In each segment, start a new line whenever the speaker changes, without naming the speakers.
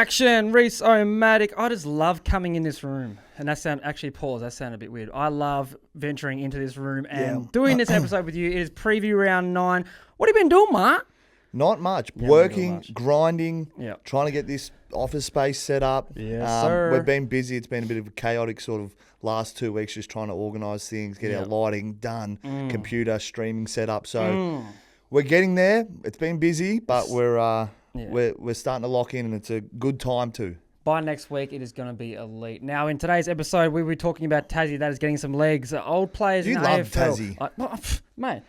Reaction, Reese Omatic. I just love coming in this room. And that sound actually, pause, that sounded a bit weird. I love venturing into this room and doing this episode with you. It is preview round 9. What have you been doing, Mark?
Not much. Working, grinding, trying to get this office space set up.
Yes, sir.
We've been busy. It's been a bit of a chaotic sort of last 2 weeks just trying to organise things, get our lighting done, computer streaming set up. So we're getting there. It's been busy, but we're starting to lock in, and it's a good time too.
By next week, it is going to be elite. Now, in today's episode, we'll be talking about Tassie. That is getting some legs. Old players in
love
AFL.
Tassie.
Mate,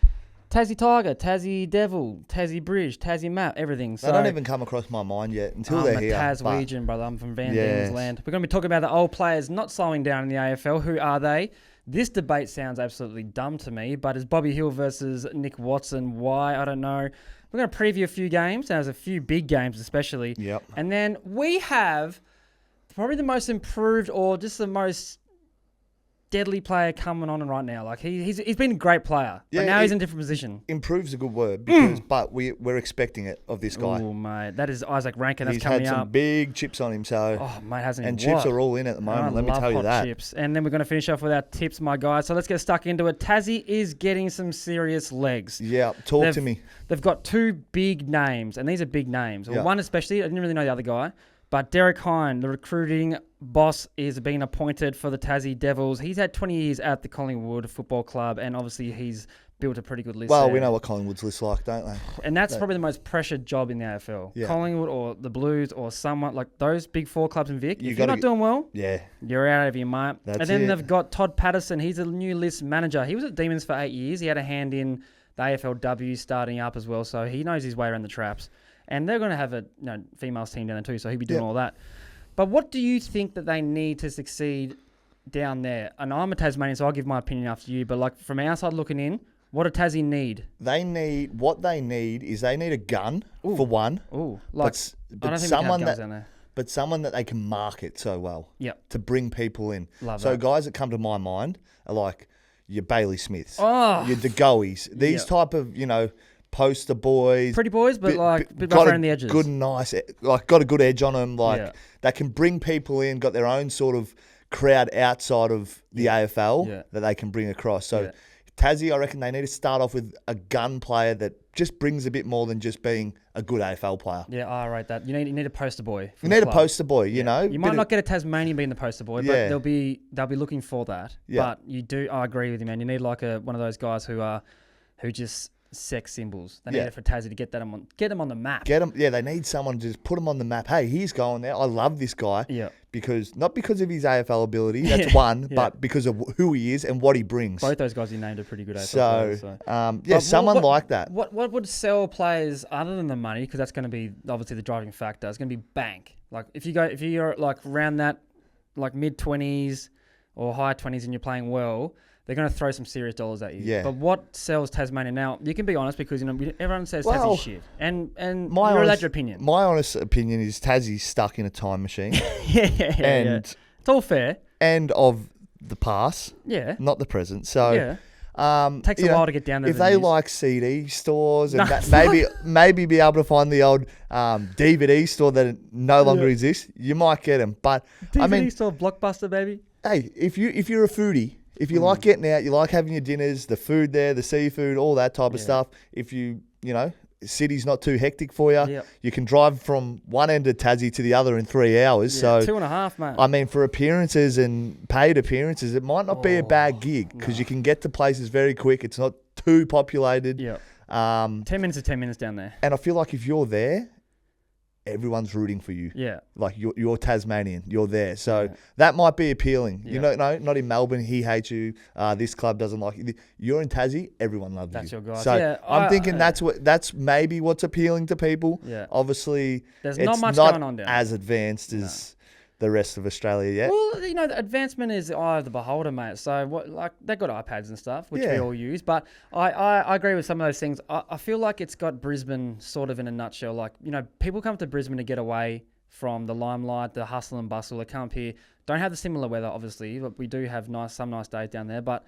Tassie Tiger, Tassie Devil, Tassie Bridge, Tassie Map, everything.
They don't even come across my mind yet until they're here.
I'm a Taswegian, brother. I'm from Van Diemen's Land. We're going to be talking about the old players not slowing down in the AFL. Who are they? This debate sounds absolutely dumb to me, but is Bobby Hill versus Nick Watson? Why? I don't know. We're going to preview a few games. There's a few big games especially.
Yep.
And then we have probably the most improved or just the most deadly player coming on right now. Like he's been a great player, but now he's in a different position.
Improve's a good word, because but we're expecting it of this guy.
Oh, mate. That is Izak Rankine. That's
he's
coming up.
He's had some big chips on him, so...
Oh, mate, hasn't he?
And chips are all in at the moment, let me tell you that.
Chips. And then we're going to finish off with our tips, my guys. So let's get stuck into it. Tassie is getting some serious legs.
Yeah, talk to me.
They've got 2 big names, and these are big names. Well, one especially, I didn't really know the other guy, but Derek Hine, the recruiting boss, is being appointed for the Tassie Devils. He's had 20 years at the Collingwood Football Club, and obviously he's built a pretty good list.
Well,
there.
we know what Collingwood's list like, don't they?
And that's probably the most pressured job in the AFL. Yeah. Collingwood or the Blues or someone like those big 4 clubs in Vic. If you're not doing well, you're out of your mind. And then they've got Todd Patterson. He's a new list manager. He was at Demons for 8 years. He had a hand in the AFLW starting up as well, so he knows his way around the traps. And they're going to have a females team down there too, so he'll be doing all that. But what do you think that they need to succeed down there? And I'm a Tasmanian, so I'll give my opinion after you. But like from outside looking in, what do Tassie need?
They need a gun for one.
Ooh, like
but
I don't think
someone
we can have guns down there.
But someone that they can market so well. To bring people in.
Love
so
that.
Guys that come to my mind are like your Bailey Smiths,
your
Doggies, these type of poster boys,
pretty boys, but a bit rough around the edges.
Good and nice, like got a good edge on them. That can bring people in, got their own sort of crowd outside of the AFL that they can bring across. So Tassie, I reckon they need to start off with a gun player that just brings a bit more than just being a good AFL player.
Yeah, I rate that. You need a poster boy.
You need a poster boy. You know,
you might not get a Tasmanian being the poster boy, but they'll be looking for that. But you do. I agree with you, man. You need like one of those guys who just sex symbols. They need it for Tassie to get them on the map.
They need someone to just put them on the map. Hey, he's going there. I love this guy.
Yeah.
Not because of his AFL ability, that's one, but because of who he is and what he brings.
Both those guys you named are pretty good AFL players.
So, someone like that.
What would sell players other than the money? Because that's going to be obviously the driving factor. It's going to be bank. Like if you're like around that, like mid-20s or high 20s and you're playing well, they're going to throw some serious dollars at you. Yeah. But what sells Tasmania now? You can be honest because everyone says Tassie's shit, and you're allowed your opinion.
My honest opinion is Tassie's stuck in a time machine.
It's all fair.
And of the past, not the present. So
takes a while to get down there.
If they like CD stores and maybe be able to find the old DVD store that no longer exists, you might get them. But
DVD store, Blockbuster, baby.
Hey, if you're a foodie. If you like getting out, you like having your dinners, the food there, the seafood, all that type of stuff. If city's not too hectic for you, you can drive from one end of Tassie to the other in 3 hours. So
2.5, mate.
I mean, for appearances and paid appearances, it might not be a bad gig because you can get to places very quick. It's not too populated.
10 minutes is 10 minutes down there.
And I feel like if you're there, everyone's rooting for you.
Yeah.
Like you're Tasmanian. You're there. So that might be appealing. Yeah. No, not in Melbourne. He hates you. This club doesn't like you. You're in Tassie. Everyone loves you.
That's your guy.
So I'm thinking that's maybe what's appealing to people.
Yeah.
Obviously,
there's not much going on down
as advanced as the rest of Australia yet.
Well, the advancement is the eye of the beholder, mate. So they've got iPads and stuff, which we all use. But I agree with some of those things. I feel like it's got Brisbane sort of in a nutshell. Like, people come to Brisbane to get away from the limelight, the hustle and bustle. They come up here, don't have the similar weather, obviously, but we do have some nice days down there. But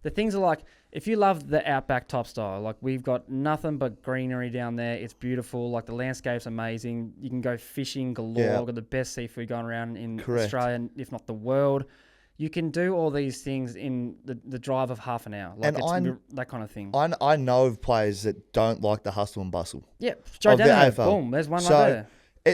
the things are like, if you love the outback top style, like we've got nothing but greenery down there. It's beautiful. Like the landscape's amazing. You can go fishing galore. We've got the best seafood going around in Australia, if not the world. You can do all these things in the drive of half an hour. Like that kind of thing.
I know of players that don't like the hustle and bustle.
Yeah, straight down there. Boom, there's one right there.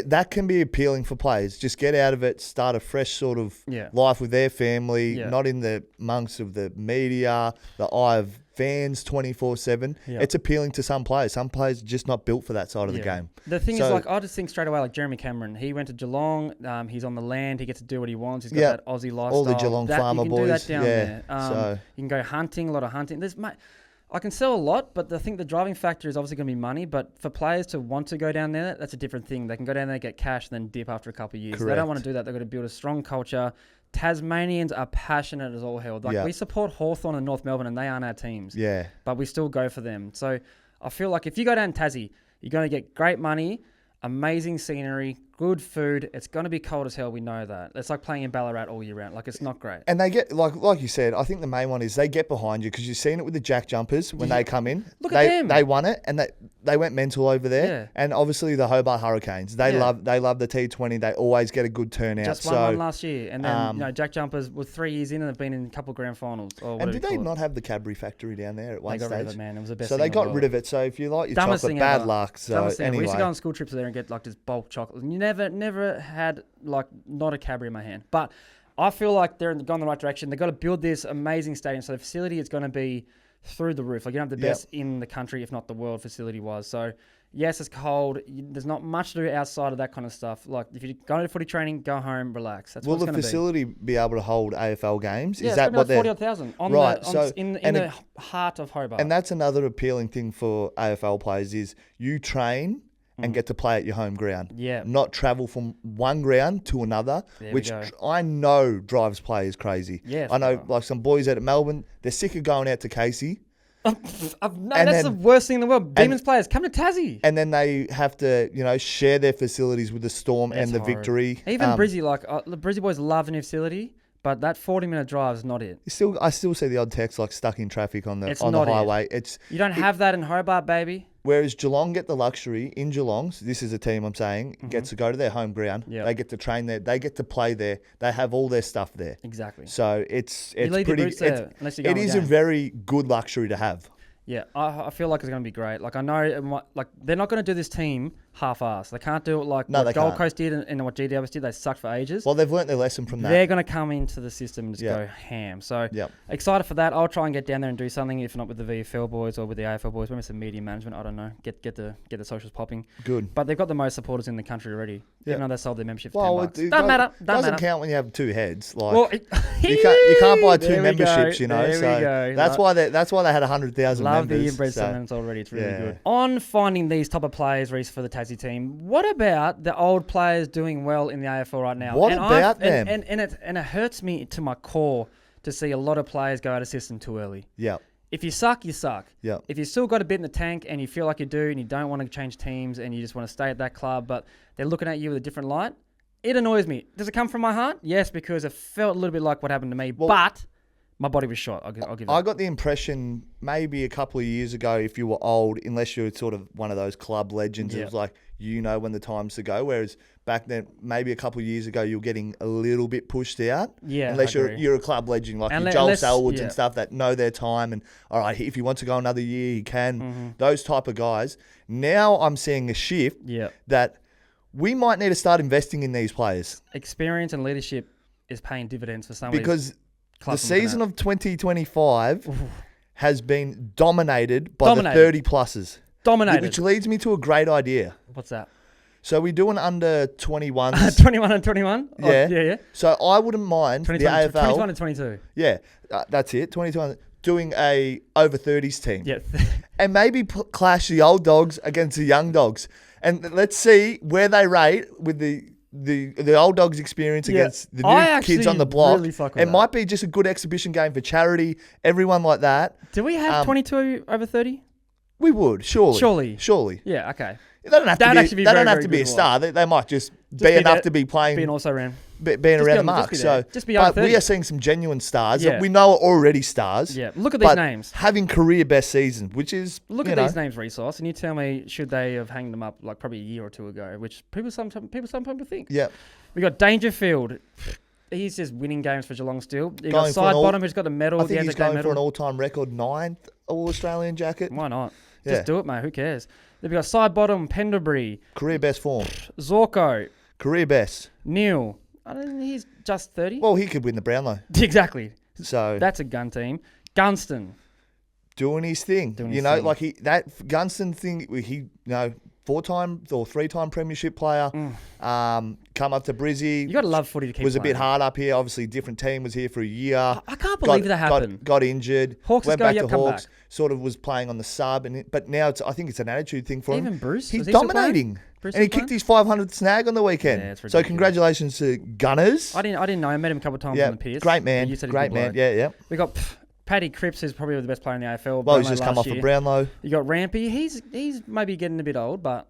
That can be appealing for players. Just get out of it, start a fresh sort of life with their family, not in the monks of the media, the eye of fans 24/7. It's appealing to some players. Some players are just not built for that side of the game.
The thing is, like, I just think straight away, like Jeremy Cameron, he went to Geelong. He's on the land. He gets to do what he wants. He's got that Aussie lifestyle.
All the Geelong farmer boys.
You can do that down there. You can go hunting, a lot of hunting. I can sell a lot, but I think the driving factor is obviously going to be money. But for players to want to go down there, that's a different thing. They can go down there, get cash, and then dip after a couple of years. They don't want to do that. They've got to build a strong culture. Tasmanians are passionate as all hell. Like we support Hawthorn and North Melbourne, and they aren't our teams. Yeah. But we still go for them. So I feel like if you go down Tassie, you're going to get great money, amazing scenery, good food. It's going to be cold as hell. We know that. It's like playing in Ballarat all year round. Like, it's not great.
And they get, like you said, I think the main one is they get behind you because you've seen it with the Jack Jumpers when they come in.
Look at them.
They won it and they went mental over there. Yeah. And obviously the Hobart Hurricanes. They love the T20. They always get a good turnout.
Just won one last year. And then, Jack Jumpers were 3 years in and have been in a couple of grand finals.
And did they not have the Cadbury factory down there at one stage?
They got rid of it, man. It was the best
thing. So they got rid of it. So if you like your chocolate, bad luck. So anyway.
We used to go on school trips there and get like this bulk chocolate. And you never had like not a Cadbury in my hand. But I feel like they're going the right direction. They've got to build this amazing stadium. So the facility is going to be through the roof. Like, you have the best in the country, if not the world, facility-wise. So yes, it's cold. There's not much to do outside of that kind of stuff. Like, if you go to footy training, go home, relax. That's what it's going to be. Will the
facility be able to hold AFL games?
Yeah, is that what they're 40,000 in the heart of Hobart?
And that's another appealing thing for AFL players is you train and get to play at your home ground. Yeah. Not travel from one ground to another, which I know drives players crazy. Yeah. I know like some boys out at Melbourne, they're sick of going out to Casey.
That's the worst thing in the world. Demons players, come to Tassie.
And then they have to, share their facilities with the Storm and the Victory.
Even Brizzy, the Brizzy boys love a new facility. But that 40-minute drive is not it.
I still see the odd text like stuck in traffic on the highway.
You don't have that in Hobart, baby.
Whereas Geelong get the luxury in Geelong. So this is a team I'm saying gets to go to their home ground. Yep. They get to train there. They get to play there. They have all their stuff there.
Exactly.
So it's pretty. It is a very good luxury to have.
Yeah, I feel like it's going to be great. Like, I know, they're not going to do this team half-assed. They can't do it like what Gold Coast did and what GWS did. They sucked for ages.
Well, they've learnt their lesson from that.
They're going to come into the system and just go ham. So, excited for that. I'll try and get down there and do something, if not with the VFL boys or with the AFL boys. Maybe some media management. I don't know. Get the socials popping.
Good.
But they've got the most supporters in the country already. Even though they sold their membership for $10. It doesn't
count when you have two heads. Like, you can't buy two memberships, That's why they had 100,000 members.
Love the inbred sentence already. It's really good. On finding these type of players, Reece, for the Tassie team, what about the old players doing well in the AFL right now?
What about them?
And it hurts me to my core to see a lot of players go out of system too early.
Yeah.
If you suck, you suck.
Yeah.
If you still got a bit in the tank and you feel like you do and you don't want to change teams and you just want to stay at that club, but they're looking at you with a different light, it annoys me. Does it come from my heart? Yes, because it felt a little bit like what happened to me, but my body was shot. I'll give
I got the impression maybe a couple of years ago, if you were old, unless you're sort of one of those club legends, it was like, when the time's to go. Whereas back then, maybe a couple of years ago, you're getting a little bit pushed out. Yeah, unless you're a club legend like Joel Selwoods and stuff that know their time. And all right, if you want to go another year, you can. Mm-hmm. Those type of guys. Now I'm seeing a shift that we might need to start investing in these players.
Experience and leadership is paying dividends for some
because the season of 2025 has been dominated by the 30-pluses.
Dominated.
Which leads me to a great idea.
What's that?
So we're doing under 21s.
21 and 21?
Yeah. Yeah. So I wouldn't mind the AFL.
21 and 22.
Yeah. That's it. 21. Doing a over 30s team.
Yeah.
And maybe clash the old dogs against the young dogs. And let's see where they rate with the old dogs experience against the new kids on the block.
Really
it might be just a good exhibition game for charity, everyone like that.
Do we have 22 over 30?
We would, surely.
Yeah, okay.
They don't have to be a star. They might just be enough to be playing.
Being also ran.
being around the mark. But we are seeing some genuine stars that we know are already stars.
Yeah, look at these names.
Having career best seasons, which is
look at these names, resource, and you tell me should they have hanged them up like probably a year or two ago, which some people think.
Yeah,
we got Dangerfield. He's just winning games for Geelong still. You got Sidebottom, who's got the medal.
I think he's going for an all-time record 9th All-Australian jacket.
Why not? Just do it, mate. Who cares? Then we got Sidebottom, Pendlebury.
Career best form.
Zorko.
Career best.
Neil. I don't think he's just 30.
Well, he could win the Brownlow.
Exactly.
So
that's a gun team. Gunston.
Doing his thing. That Gunston thing, he 4-time or 3-time premiership player. Come up to Brizzy.
You got to love footy to keep
Was
playing.
A bit hard up here. Obviously, different team was here for a year.
I can't believe that happened.
Got injured.
Hawks
went back to Hawks. Sort of was playing on the sub, but now I think it's an attitude thing for him.
Even Bruce,
he's dominating, and he kicked his 500th snag on the weekend.
Yeah, it's ridiculous.
So congratulations to Gunners.
I didn't know. I met him a couple of times on the piers.
Great man. Great man. Yeah.
We got Paddy Cripps, who's probably the best player in the AFL.
Well, he's just come off a Brownlow.
You got Rampy. He's maybe getting a bit old, but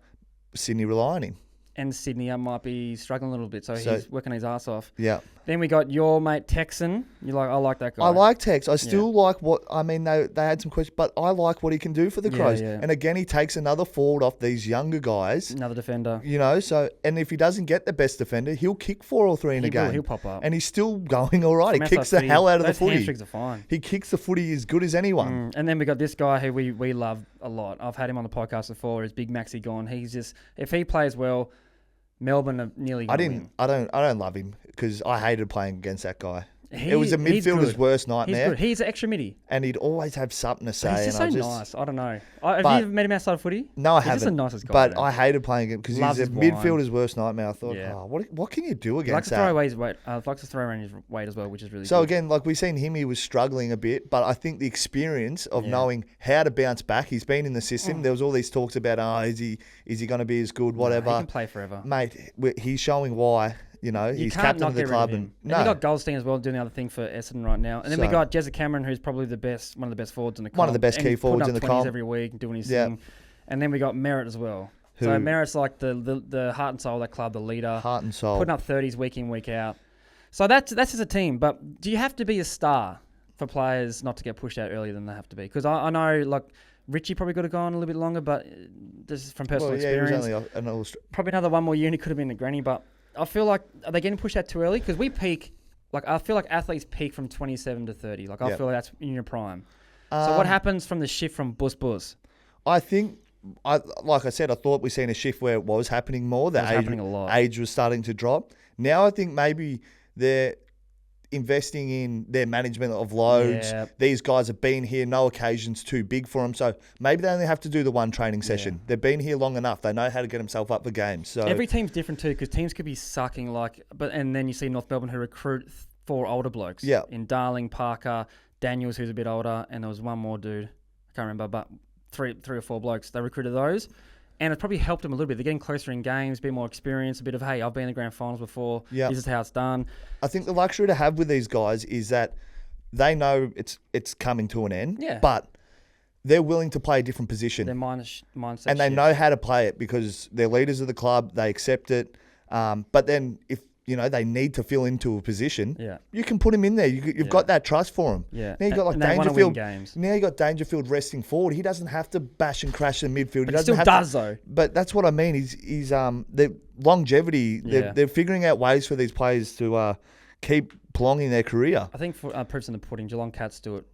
Sydney rely on him.
And Sydney might be struggling a little bit, so he's working his ass off.
Yeah.
Then we got your mate Texan. I like that guy.
I like Tex. I still like they had some questions, but I like what he can do for the Crows.
Yeah.
And again, he takes another forward off these younger guys.
Another defender.
And if he doesn't get the best defender, he'll kick 4 or 3 in a game.
He'll pop up.
And he's still going all right. He kicks the hell out of the footy.
Those hamstrings are fine.
He kicks the footy as good as anyone.
And then we got this guy who we love a lot. I've had him on the podcast before. Is Big Maxi gone. He's just, if he plays well, Melbourne are nearly going to win.
I don't love him because I hated playing against that guy. It was a midfielder's worst nightmare.
He's good. He's an extra midi.
And he'd always have something to say.
He's just nice. I don't know. Have you ever met him outside of footy?
No, I haven't.
He's just the nicest guy.
But I hated playing him because he's a midfielder's worst nightmare. I thought, what can you do against that?
He likes to throw around his weight as well, which is really
so
good.
Again, like we've seen him, he was struggling a bit, but I think the experience of knowing how to bounce back, he's been in the system. There was all these talks about, is he going to be as good, whatever.
He can play forever.
Mate, he's showing why. He's captain of the club. And
we got Goldstein as well doing the other thing for Essendon right now. And then we got Jezza Cameron, who's probably one of the best forwards in the comp.
One of the best key forwards in the comp.
Every week doing his thing. And then we got Merritt as well. So Merritt's like the heart and soul of that club, the leader.
Heart and soul.
Putting up 30s week in, week out. So that's just a team. But do you have to be a star for players not to get pushed out earlier than they have to be? Because I know like Richie probably could have gone a little bit longer, but this is from personal experience.
He was only
probably another one more year and he could have been a granny, but I feel like, are they getting pushed out too early? Because we peak, I feel like athletes peak from 27 to 30. I feel like that's in your prime. So what happens from the shift from bus?
I think, like I said, I thought we'd seen a shift where it was happening more.
Happening a lot.
Age was starting to drop. Now I think maybe they're investing in their management of loads. Yeah. These guys have been here, no occasion's too big for them. So maybe they only have to do the one training session. They've been here long enough. They know how to get themselves up for games. So
every team's different too, because teams could be sucking and then you see North Melbourne who recruit 4 older blokes.
Yeah.
In Darling, Parker, Daniels, who's a bit older, and there was one more dude. I can't remember, but three or 4 blokes. They recruited those. And it's probably helped them a little bit. They're getting closer in games, a bit more experience, a bit of, hey, I've been in the grand finals before. Yep. This is how it's done.
I think the luxury to have with these guys is that they know it's coming to an end, but they're willing to play a different position.
Their mindset
and they know how to play it because they're leaders of the club. They accept it. But then if they need to fill into a position, you can put them in there. You've got that trust for them.
Yeah.
Now you've got Dangerfield. Now you've got Dangerfield resting forward. He doesn't have to bash and crash in midfield.
But he still does, though.
But that's what I mean. He's the longevity. They're figuring out ways for these players to keep prolonging their career.
I think for proofs in the pudding, Geelong Cats do it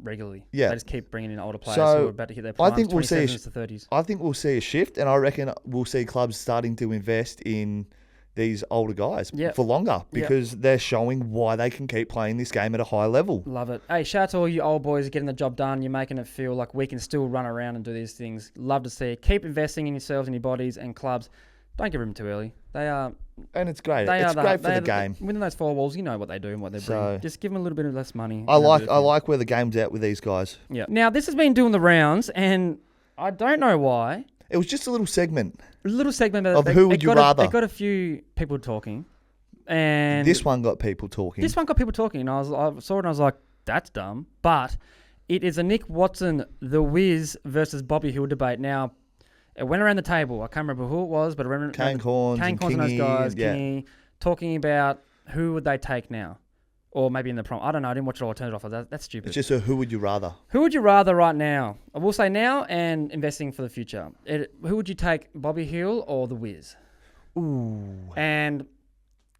regularly.
Yeah.
They just keep bringing in older players who are about to hit their primes, 27s to 30s.
I think we'll see a shift, and I reckon we'll see clubs starting to invest in these older guys for longer because they're showing why they can keep playing this game at a high level.
Love it. Hey, shout out to all you old boys getting the job done. You're making it feel like we can still run around and do these things. Love to see it. Keep investing in yourselves and your bodies and clubs. Don't give them too early. They are...
And it's great. It's great for the game.
Within those 4 walls, you know what they do and what they bring. Just give them a little bit of less money.
I like where the game's at with these guys.
Yeah. Now, this has been doing the rounds and I don't know why.
It was just a little segment.
Of
who would you rather.
It got a few people talking. And
this one got people talking.
And I saw it and I was like, that's dumb. But it is a Nick Watson, The Wiz versus Bobby Hill debate. Now, it went around the table. I can't remember who it was, but I remember
Kane Corns
and those guys, Kingy, talking about who would they take now? Or maybe in the prom. I don't know. I didn't watch it all. I turned it off. That's stupid.
It's just a who would you rather?
Who would you rather right now? I will say now and investing for the future. Who would you take, Bobby Hill or the Wiz?
Ooh.
And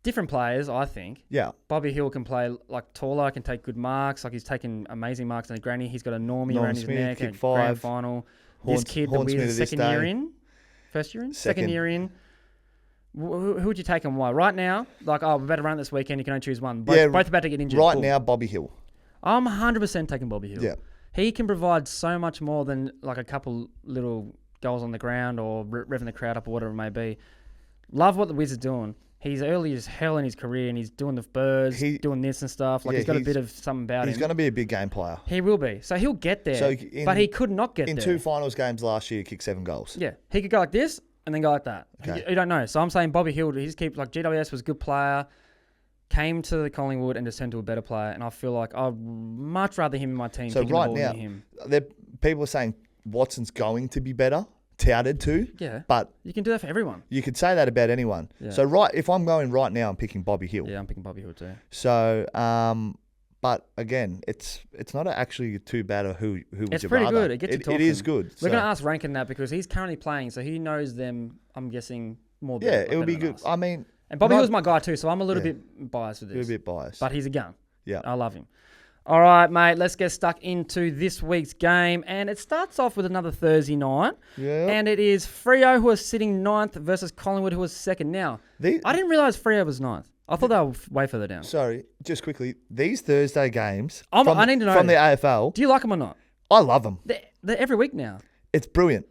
different players, I think.
Yeah.
Bobby Hill can play like taller, can take good marks. Like he's taken amazing marks in the granny. He's got a normie around his neck and grand final. This kid, the Wiz, second year in. First year in? Second year in. Who would you take and why? Right now, like, we're about to run this weekend. You can only choose one. Both about to get injured.
Right now, Bobby Hill.
I'm 100% taking Bobby Hill.
Yeah.
He can provide so much more than like a couple little goals on the ground or revving the crowd up or whatever it may be. Love what the Wiz is doing. He's early as hell in his career and he's doing the birds, doing this and stuff. Like he's got a bit of something about him.
He's going to be a big game player.
He will be. So he'll get there. But he could not get there.
In 2 finals games last year, he kicked 7 goals.
Yeah. He could go like this and then go like that. Okay. You don't know. So I'm saying Bobby Hill, he's keep like GWS was a good player, came to the Collingwood and just turned to a better player. And I feel like I'd much rather him in my team.
So right now, people are saying Watson's going to be better, touted to.
Yeah.
But
you can do that for everyone.
You could say that about anyone. Yeah. So if I'm going right now, I'm picking Bobby Hill.
Yeah, I'm picking Bobby Hill too.
So, but again, it's not actually too bad of who would you rather.
It's pretty good. It gets you talking.
It is good.
We're going to ask Rankine that because he's currently playing, so he knows them, I'm guessing, more
better. Yeah, it would be good. I mean...
And Bobby Hill's my guy too, so I'm a little bit biased with this.
A bit biased.
But he's a gun.
Yeah.
I love him. All right, mate, let's get stuck into this week's game. And it starts off with another Thursday night.
Yeah.
And it is Freo, who are sitting 9th, versus Collingwood, who is 2nd. Now, I didn't realise Freo was 9th. I thought they were way further down.
Sorry, just quickly, these Thursday games
I need to know
from the AFL.
Do you like them or not?
I love them.
They're every week now.
It's brilliant.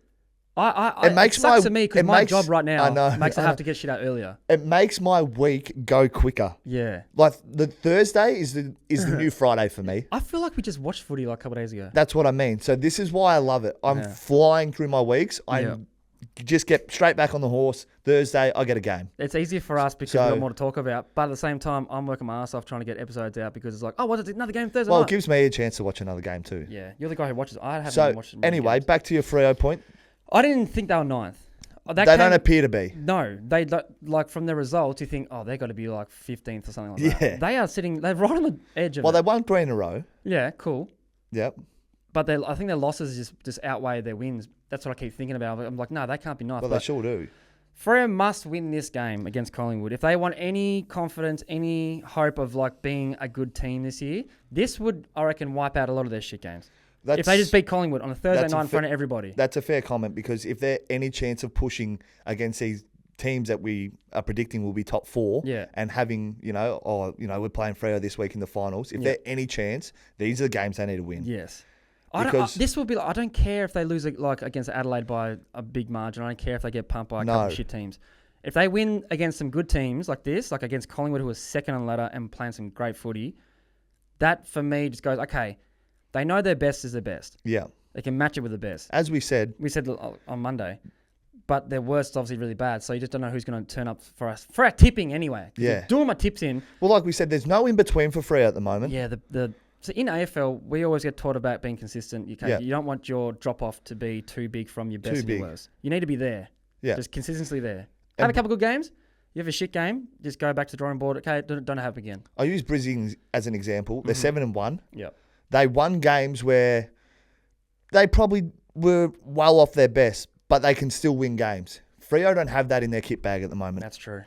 It sucks to me because my job right now makes I have to get shit out earlier.
It makes my week go quicker.
Yeah.
Like the Thursday is the new Friday for me.
I feel like we just watched footy like a couple of days ago.
That's what I mean. So this is why I love it. I'm flying through my weeks. I just get straight back on the horse. Thursday, I get a game.
It's easier for us because we've got more to talk about. But at the same time, I'm working my ass off trying to get episodes out because it's like, what's another game Thursday night?
It gives me a chance to watch another game too.
Yeah. You're the guy who watches. I haven't even watched it.
Anyway, back to your Freo point.
I didn't think they were 9th.
They don't appear to be.
No. They like from the results, you think, they've got to be like 15th or something like that. They are sitting, they're right on the edge of it.
Well, they won 3 in a row.
Yeah, cool.
Yep.
But I think their losses just outweigh their wins. That's what I keep thinking about. I'm like, no, they can't be 9th.
Well, they sure do.
Freo must win this game against Collingwood. If they want any confidence, any hope of like being a good team this year, this would, I reckon, wipe out a lot of their shit games. If they just beat Collingwood on a Thursday night in front of everybody.
That's a fair comment because if there's any chance of pushing against these teams that we are predicting will be top 4 and having, we're playing Freo this week in the finals, if there's any chance, these are the games they need to win.
Yes. This will be like, I don't care if they lose like against Adelaide by a big margin. I don't care if they get pumped by a couple of shit teams. If they win against some good teams like this, like against Collingwood who are 2nd on the ladder and playing some great footy, that for me just goes, okay, they know their best is their best.
Yeah.
They can match it with the best.
As we said
on Monday. But their worst is obviously really bad. So you just don't know who's going to turn up for us. For our tipping anyway.
Yeah.
Doing my tips in.
Well, like we said, there's no in-between for Freo at the moment.
Yeah. So in AFL, we always get taught about being consistent. You don't want your drop-off to be too big from your best and your worst. You need to be there. Yeah. Just consistently there. Have a couple good games. You have a shit game, just go back to the drawing board. Okay, don't have it again.
I use Brizzy as an example. They're 7-1.
Yep.
They won games where they probably were well off their best, but they can still win games. Freo don't have that in their kit bag at the moment.
That's true.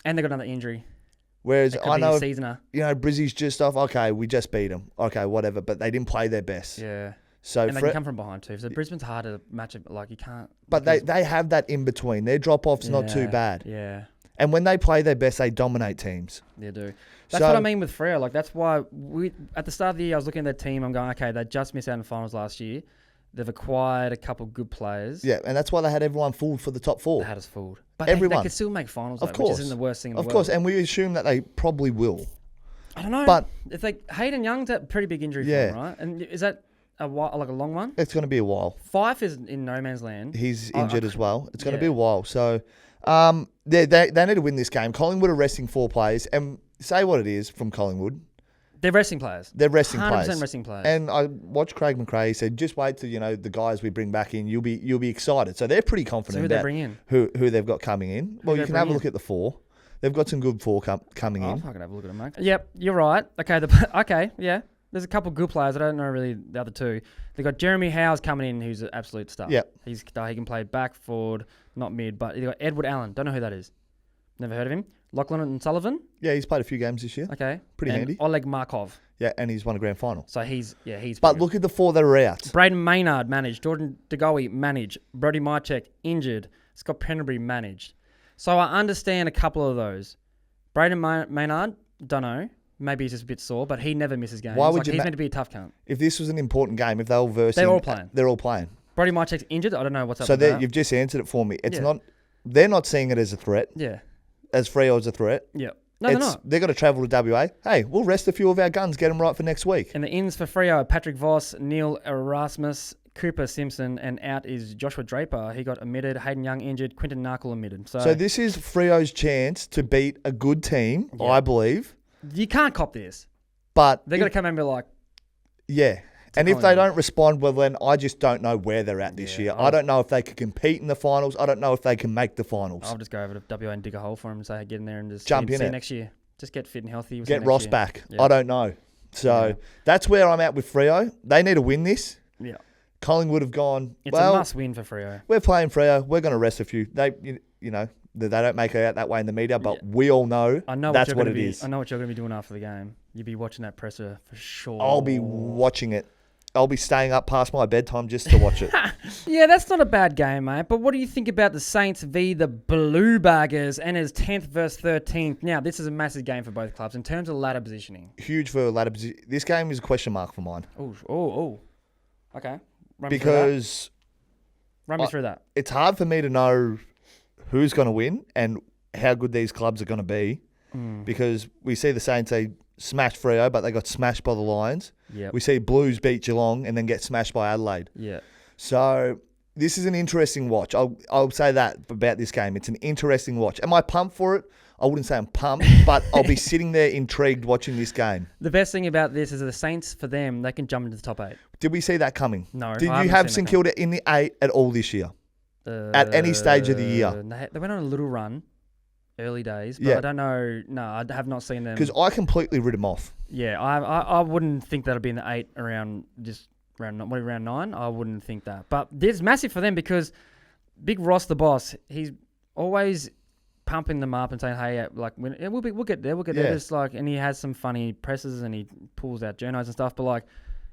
And they got another injury.
Whereas I know, Brizzy's just off, okay, we just beat them. Okay, whatever. But they didn't play their best.
Yeah.
So
and they can come from behind too. So Brisbane's hard to match it. Like, you can't.
But they have that in between. Their drop-off's not too bad.
Yeah.
And when they play their best, they dominate teams.
They do. That's what I mean with Freo. Like, that's why at the start of the year, I was looking at their team. I'm going, okay, they just missed out in the finals last year. They've acquired a couple good players.
Yeah, and that's why they had everyone fooled for the top 4.
They had us fooled. But
everyone.
They could still make finals,
of course.
Which isn't the worst thing in the world.
Of course, and we assume that they probably will.
I don't know.
But
if Hayden Young's a pretty big injury for him, right? And is that a long one?
It's going to be a while.
Fife is in no man's land.
He's injured as well. It's going to be a while. So they need to win this game. Collingwood are resting 4 players. And say what it is from Collingwood.
They're resting players.
They're resting
100%
players.
100% resting players.
And I watched Craig McRae. He said, just wait till the guys we bring back in. You'll be excited. So they're pretty confident
about
who they bring in. Who they've got coming in. Well, you can have a look at the 4. They've got some good fork coming in.
I'll fucking have a look at them, mate. Yep, you're right. Okay, okay, yeah. There's a couple of good players. I don't know really the other two. They've got Jeremy Howes coming in, who's an absolute star.
Yeah.
He can play back, forward, not mid. But they've got Edward Allen. Don't know who that is. Never heard of him. Lachlan and Sullivan.
Yeah, he's played a few games this year.
Okay.
Pretty
and
handy.
Oleg Markov.
Yeah, and he's won a grand final.
So he's.
But look at the 4 that are out.
Braden Maynard managed. Jordan DeGoey managed. Brody Mychek injured. Scott Penderbury managed. So I understand a couple of those. Braden Maynard, don't know. Maybe he's just a bit sore, but he never misses games.
Why would you
he's meant to be a tough cunt.
If this was an important game, if they were versing...
They're all playing.
They're all playing.
Brody Mychek's injured. I don't know what's up with
that. So you've just answered it for me. It's not... They're not seeing it as a threat.
Yeah.
As Freo as a threat.
Yeah. No, they're not.
They've got to travel to WA. Hey, we'll rest a few of our guns, get them right for next week.
And the ins for Freo are Patrick Voss, Neil Erasmus, Cooper Simpson, and out is Joshua Draper. He got omitted. Hayden Young injured. Quinton Narkle omitted. So
this is Freo's chance to beat a good team, I believe.
You can't cop this.
But
they're going to come in and be like...
Yeah. And if they don't respond well, then I just don't know where they're at this year. I don't know if they can compete in the finals. I don't know if they can make the finals.
I'll just go over to WA and dig a hole for them and say, get in there and just
jump in
it next year. Just get fit and healthy.
Get Ross back. Yeah. I don't know. So that's where I'm at with Freo. They need to win this.
Yeah.
Collingwood have gone,
it's a must win for Freo.
We're playing Freo. We're going to rest a few. They don't make it out that way in the media, but we all know that's what it is.
I know what you're going to be doing after the game. You'll be watching that presser for sure.
I'll be watching it. I'll be staying up past my bedtime just to watch it.
Yeah, that's not a bad game, mate. But what do you think about the Saints v. the Blue Baggers and as 10th versus 13th? Now, this is a massive game for both clubs in terms of ladder positioning.
Huge for ladder position. This game is a question mark for mine.
Oh. Okay.
Run me through that. It's hard for me to know who's going to win and how good these clubs are going to be because we see the Saints, they smashed Freo, but they got smashed by the Lions.
Yep.
We see Blues beat Geelong and then get smashed by Adelaide.
Yeah.
So this is an interesting watch. I'll say that about this game. It's an interesting watch. Am I pumped for it? I wouldn't say I'm pumped, but I'll be sitting there intrigued watching this game.
The best thing about this is the Saints, for them, they can jump into the top 8.
Did we see that coming?
No.
Did you have St Kilda in the 8 at all this year? At any stage of the year?
They went on a little run. Early days, but I don't know. No, I have not seen them.
Because I completely writ them off.
Yeah, I wouldn't think that'll be in the 8 around 9. I wouldn't think that. But this is massive for them because Big Ross, the boss, he's always pumping them up and saying, "Hey, like we'll get there, we'll get there." Just like, and he has some funny presses and he pulls out journos and stuff. But like,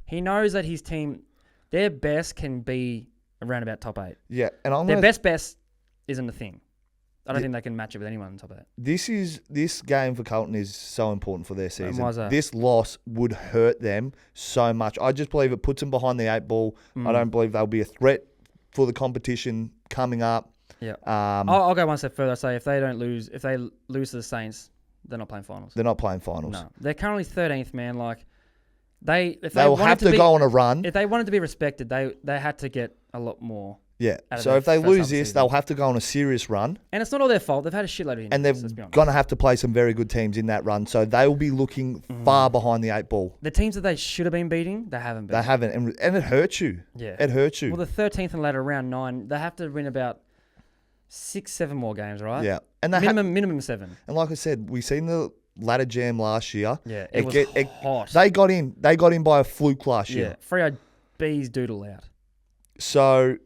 he knows that his team, their best can be around about top 8.
Yeah, and
their best isn't a thing. I don't think they can match it with anyone on top of that.
This game for Carlton is so important for their season.
Why is that?
This loss would hurt them so much. I just believe it puts them behind the 8 ball. I don't believe they'll be a threat for the competition coming up.
Yeah. I'll go one step further. I say if they lose to the Saints, they're not playing finals.
They're not playing finals.
No, they're currently 13th, man. Like
they will have to go on a run.
If they wanted to be respected, they had to get a lot more.
Yeah, so if they lose this, they'll have to go on a serious run.
And it's not all their fault. They've had a shitload of injuries.
And they're going to have to play some very good teams in that run. So they will be looking far behind the 8 ball.
The teams that they should have been beating, they haven't been.
They haven't. And it hurts you.
Yeah.
It hurts you.
Well, the 13th and later, round 9, they have to win about 6-7 more games, right?
Yeah. And
minimum 7.
And like I said, we seen the ladder jam last year.
Yeah, it was hot.
They got in by a fluke last year.
Yeah, Freo bees doodle out.
So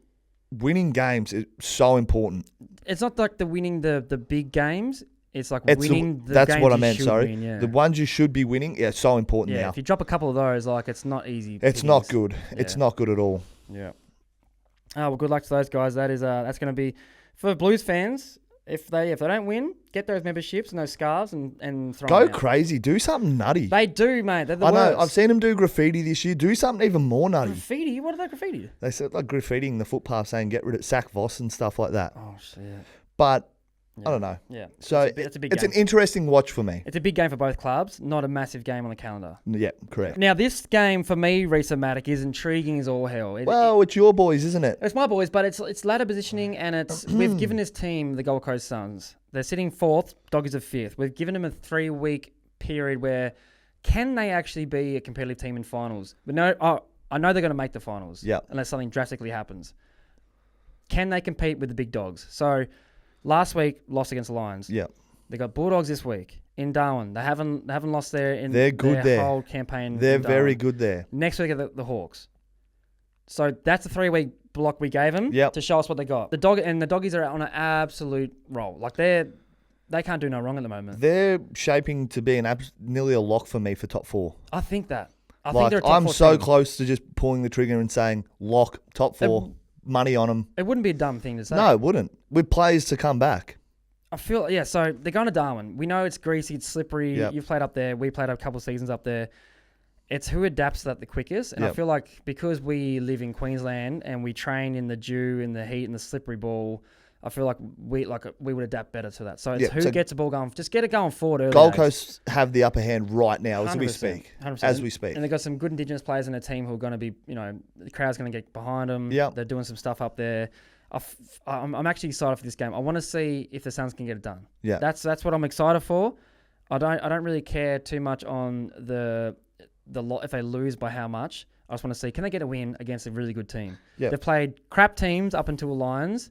winning games is so important.
It's not like the winning the big games. It's like winning the
that's
games
what I
you
meant,
should
sorry.
win, yeah.
The ones you should be winning, so important now.
If you drop a couple of those, like it's not easy.
It's not good. Yeah. It's not good at all.
Yeah. Oh, well, good luck to those guys. That's going to be for Blues fans. If they don't win, get those memberships and those scarves and throw them out.
Go crazy. Do something nutty.
They do, mate. They're the
I
worst.
know. I've seen them do graffiti this year. Do something even more nutty.
Graffiti? What are they graffiti?
They said like graffitiing the footpath saying get rid of sack Voss and stuff like that.
Oh, shit.
But I don't know.
Yeah.
So
it's a big game.
It's an interesting watch for me.
It's a big game for both clubs, not a massive game on the calendar.
Yeah, correct.
Now, this game for me, Reece Matic, is intriguing as all hell.
It's your boys, isn't it?
It's my boys, but it's ladder positioning, and we've given this team, the Gold Coast Suns, they're sitting 4th, Doggies are 5th. We've given them a 3-week period where can they actually be a competitive team in finals? But no, I know they're going to make the finals unless something drastically happens. Can they compete with the big dogs? So last week, lost against the Lions.
Yeah.
They got Bulldogs this week in Darwin. They haven't lost their whole campaign.
They're very good there.
Next week are the Hawks. So that's the 3-week block we gave them to show us what they got. The Doggies are on an absolute roll. Like they can't do no wrong at the moment.
They're shaping to be nearly a lock for me for top 4.
I think that. I think they're a top
I'm
4
so
team.
close to just pulling the trigger and saying lock, top 4, money on them.
It wouldn't be a dumb thing to say.
No, it wouldn't. With players to come back.
I feel, so they're going to Darwin. We know it's greasy, it's slippery. Yep. You've played up there. We played a couple of seasons up there. It's who adapts to that the quickest. And I feel like because we live in Queensland and we train in the dew, in the heat, and the slippery ball, I feel like we would adapt better to that. So it's who gets the ball going. Just get it going forward early.
Gold Coast have the upper hand right now as we speak.
100%.
As we speak.
And they've got some good Indigenous players in their team who are going to be, the crowd's going to get behind them.
Yep.
They're doing some stuff up there. I'm actually excited for this game. I want to see if the Suns can get it done.
Yeah.
That's what I'm excited for. I don't really care too much on the if they lose by how much. I just want to see, can they get a win against a really good team?
Yep.
They've played crap teams up until Lions.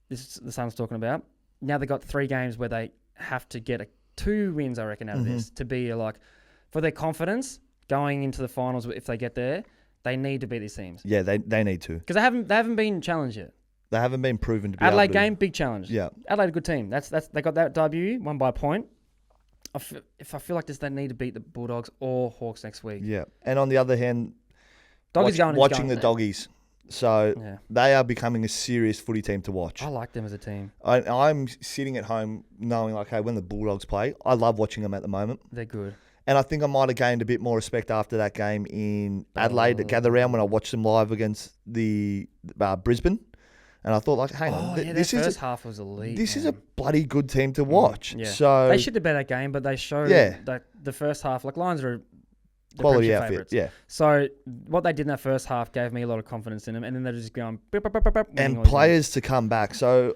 This is the Suns talking about. Now they've got 3 games where they have to get 2 wins, I reckon, out of this to be for their confidence going into the finals. If they get there, they need to beat these teams.
Yeah, they need to,
because they haven't been challenged yet.
They haven't been proven to be.
Adelaide game, big challenge.
Yeah,
Adelaide, a good team. That's they got that W, won by a point. I feel like they need to beat the Bulldogs or Hawks next week.
Yeah, and on the other hand,
watching
the Doggies. So they are becoming a serious footy team to watch.
I like them as a team.
I'm sitting at home knowing when the Bulldogs play, I love watching them at the moment.
They're good.
And I think I might have gained a bit more respect after that game in Adelaide at Gather Round when I watched them live against the Brisbane. And I thought, hang on, this
first half was elite.
This is a bloody good team to watch.
Yeah.
So
they should have bet that game, but they showed that the first half, Lions are the
quality outfit.
Favorites.
Yeah.
So what they did in that first half gave me a lot of confidence in them, and then they're just going
and players to come back. So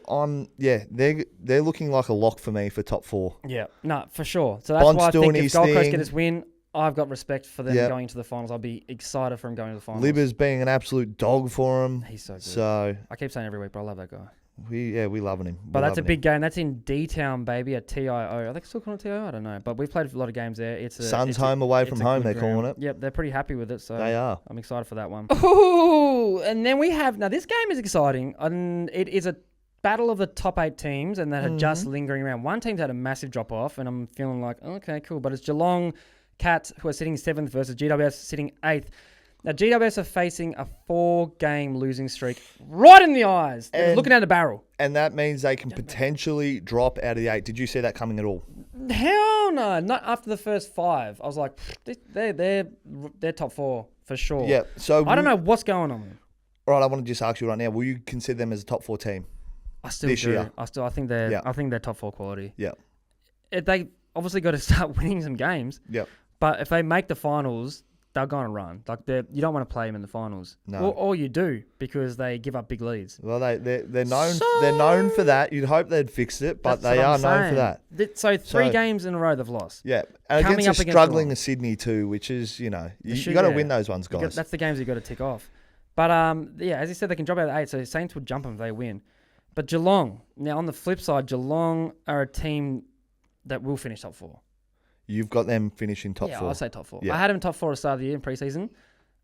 they're looking like a lock for me for top 4.
Yeah, no, for sure. So that's why I think if Gold Coast get this win, I've got respect for them going into the finals. I'll be excited for them going to the finals.
Libba's being an absolute dog for him.
He's so good.
So
I keep saying every week, but I love that guy.
We loving him.
But that's a big game. That's in D-Town, baby, at TIO. Are they still calling it TIO? I don't know. But we've played a lot of games there.
Suns home away from home, they're calling it.
Yep, they're pretty happy with it. So
they are.
I'm excited for that one. Ooh, and then we have, now this game is exciting. And it is a battle of the top 8 teams and that are just lingering around. One team's had a massive drop off and I'm feeling like, okay, cool. But it's Geelong Cats who are sitting 7th versus GWS sitting 8th. Now, GWS are facing a 4-game losing streak right in the eyes. They're looking at the barrel.
And that means they can potentially drop out of the 8. Did you see that coming at all?
Hell no. Not after the first 5. I was like, they're top 4 for sure.
Yeah. So
I don't know what's going on.
All right, I want to just ask you right now, will you consider them as a top 4 team?
I still do.
Year?
I think they're top 4 quality.
Yeah.
They obviously got to start winning some games.
Yeah.
But if they make the finals, they're going to run. You don't want to play them in the finals.
No.
Or you do because they give up big leads.
Well, they're known for that. You'd hope they'd fixed it, but they are known for that.
So 3 games in a row they've lost.
Yeah. And against a struggling Sydney too, which is, you got to win those ones, guys.
That's the games you've got to tick off. But as you said, they can drop out of 8, so Saints would jump them if they win. But Geelong, now on the flip side, Geelong are a team that will finish top 4.
You've got them finishing top 4.
Yeah, I'll say top 4.
Yeah.
I had them in top 4 at the start of the year in pre-season.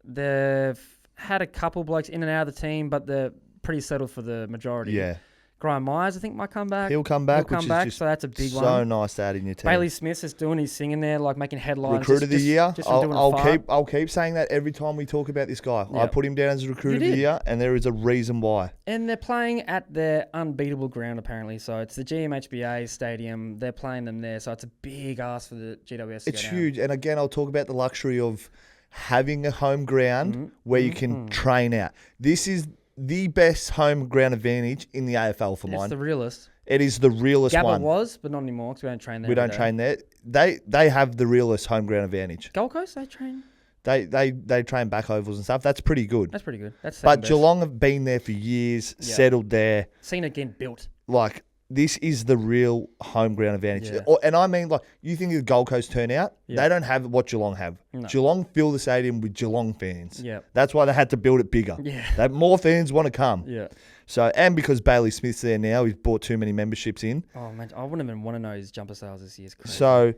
They've had a couple blokes in and out of the team, but they're pretty settled for the majority.
Yeah.
Graham Myers, I think, might come back.
He'll come back, which is just
so that's a big one.
So nice to add in your team.
Bailey Smith is doing his thing in there, like making headlines.
Recruit of the year.
I'll
keep saying that every time we talk about this guy.
Yep.
I put him down as a recruit of the year, and there is a reason why.
And they're playing at their unbeatable ground, apparently. So it's the GMHBA stadium. They're playing them there. So it's a big ask for the GWS.
It's huge. And again, I'll talk about the luxury of having a home ground where you can train out. This is the best home ground advantage in the AFL for mine.
It's the realest.
It is the realest one.
Gabba was, but not anymore because we don't train there.
We don't train there. They have the realest home ground advantage.
Gold Coast, they train?
They train back ovals and stuff. That's pretty good.
That's Geelong have
been there for years, settled there.
Seen it again built.
Like, this is the real home ground advantage.
Yeah.
And I mean, like, you think of the Gold Coast turnout, they don't have what Geelong have.
No.
Geelong fill the stadium with Geelong fans.
Yeah.
That's why they had to build it bigger.
Yeah.
That more fans want to come.
Yeah.
So, and because Bailey Smith's there now, he's bought too many memberships in.
Oh, man, I wouldn't even want to know his jumper sales this year.
So,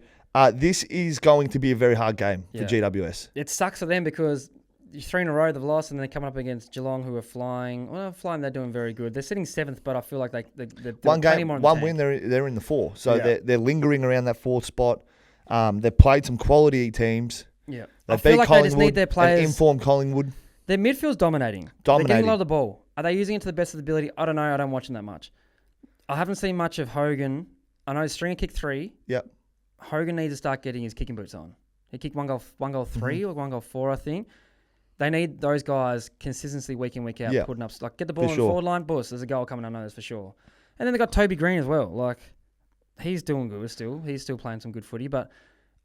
this is going to be a very hard game for GWS.
It sucks for them because 3 in a row they've lost, and they're coming up against Geelong, who are flying. Well, flying, they're doing very good. They're sitting 7th, but I feel like they're
one game,
more
one win, they're in the 4. So they're lingering around that 4th spot. They've played some quality teams.
Yeah,
I feel like they just need their players. Informed Collingwood.
Their midfield's dominating. They're getting a lot of the ball. Are they using it to the best of the ability? I don't know. I don't watch them that much. I haven't seen much of Hogan. I know Stringer kicked 3.
Yep.
Hogan needs to start getting his kicking boots on. He kicked one goal 3 or 1 goal 4, I think. They need those guys consistently week in, week out, putting up. Like, get the ball in the forward line, boss. There's a goal coming, I know this for sure. And then they got Toby Green as well. Like, he's doing good still. He's still playing some good footy. But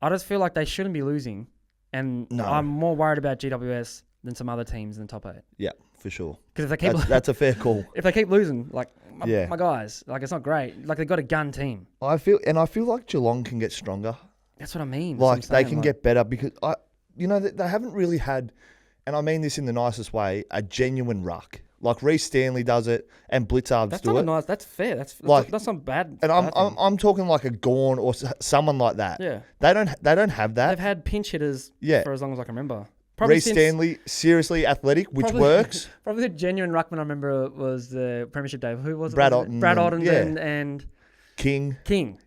I just feel like they shouldn't be losing. And I'm more worried about GWS than some other teams in the top 8.
Yeah, for sure.
Because if they keep
that's a fair call.
If they keep losing, like my guys, like, it's not great. Like, they've got a gun team.
I feel like Geelong can get stronger.
That's what I mean.
Like, they can get better because they haven't really had, and I mean this in the nicest way, a genuine ruck. Like, Reece Stanley does it, and Blitzards do it.
That's fair. That's not bad.
And I'm talking like a Gawn or someone like that.
Yeah.
They don't have that.
They've had pinch hitters for as long as I can remember.
Reece Stanley, seriously athletic, which works.
Probably the genuine ruckman I remember was the Premiership day. Who was it?
Brad Otten.
Brad Otten and
King.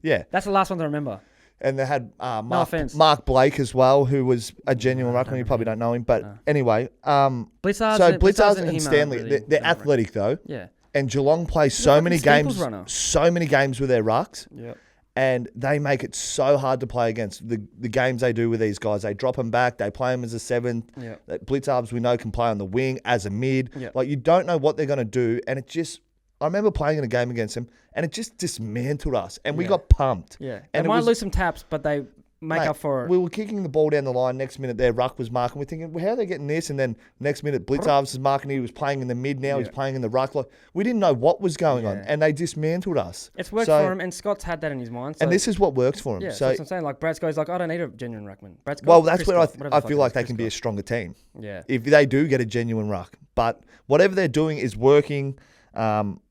Yeah.
That's the last one I remember.
And they had Mark Blake as well, who was a genuine ruckman. You probably don't know him. But anyway. Blitzards and Stanley, really, they're athletic though.
Yeah.
And Geelong plays so many games with their rucks.
Yeah.
And they make it so hard to play against. The games they do with these guys, they drop them back, they play them as a 7th.
Yeah.
Blitzards, we know, can play on the wing as a mid.
Yeah.
Like, you don't know what they're going to do. And it just, I remember playing in a game against them, and it just dismantled us. And we got pumped.
Yeah. And they might lose some taps, but they make up for it.
We were kicking the ball down the line. Next minute, their ruck was marking. We're thinking, well, how are they getting this? And then next minute, Blitzards is marking. He was playing in the mid now. He's playing in the ruck. Like, we didn't know what was going on, and they dismantled us.
It's worked for him, and Scott's had that in his mind.
And this is what works for him.
Yeah, so that's what I'm saying. Like, Brad's goes like, I don't need a genuine ruckman.
That's where I feel like they can be a stronger team.
Yeah.
If they do get a genuine ruck. But whatever they're doing is working.